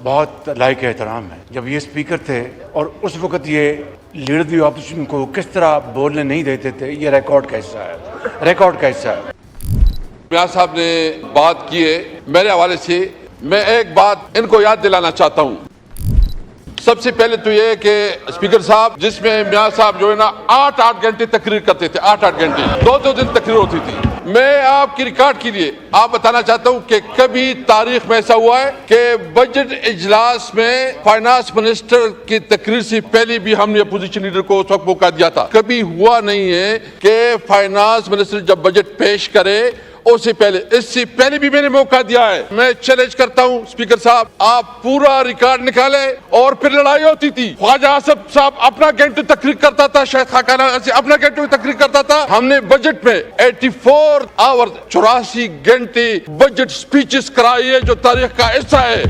بہت لائق احترام ہے. جب یہ اسپیکر تھے اور اس وقت یہ لیڈر دی اپوزیشن کو کس طرح بولنے نہیں دیتے تھے, یہ ریکارڈ کا حصہ ہے, ریکارڈ کا حصہ ہے. میاں صاحب نے بات کی ہے, میرے حوالے سے میں ایک بات ان کو یاد دلانا چاہتا ہوں. سب سے پہلے تو یہ کہ اسپیکر صاحب, جس میں میاں صاحب جو ہے نا 8 گھنٹے تقریر کرتے تھے, 8 گھنٹے, 2 دن تقریر ہوتی تھی. میں آپ کی ریکارڈ کے لیے آپ بتانا چاہتا ہوں کہ کبھی تاریخ میں ایسا ہوا ہے کہ بجٹ اجلاس میں فائنانس منسٹر کی تقریر سے پہلے بھی ہم نے اپوزیشن لیڈر کو اس وقت موقع دیا تھا. کبھی ہوا نہیں ہے کہ فائنانس منسٹر جب بجٹ پیش کرے اس سے پہلے بھی میں نے موقع دیا ہے. میں چیلنج کرتا ہوں اسپیکر صاحب, آپ پورا ریکارڈ نکالیں. اور پھر لڑائی ہوتی تھی, خواجہ آصف صاحب اپنا گھنٹے تقریر کرتا تھا, شاید خاقانہ سے اپنا گھنٹے تقریر کرتا تھا. ہم نے بجٹ میں 84 آور 84 گھنٹے بجٹ سپیچز کرائی ہے, جو تاریخ کا حصہ ہے.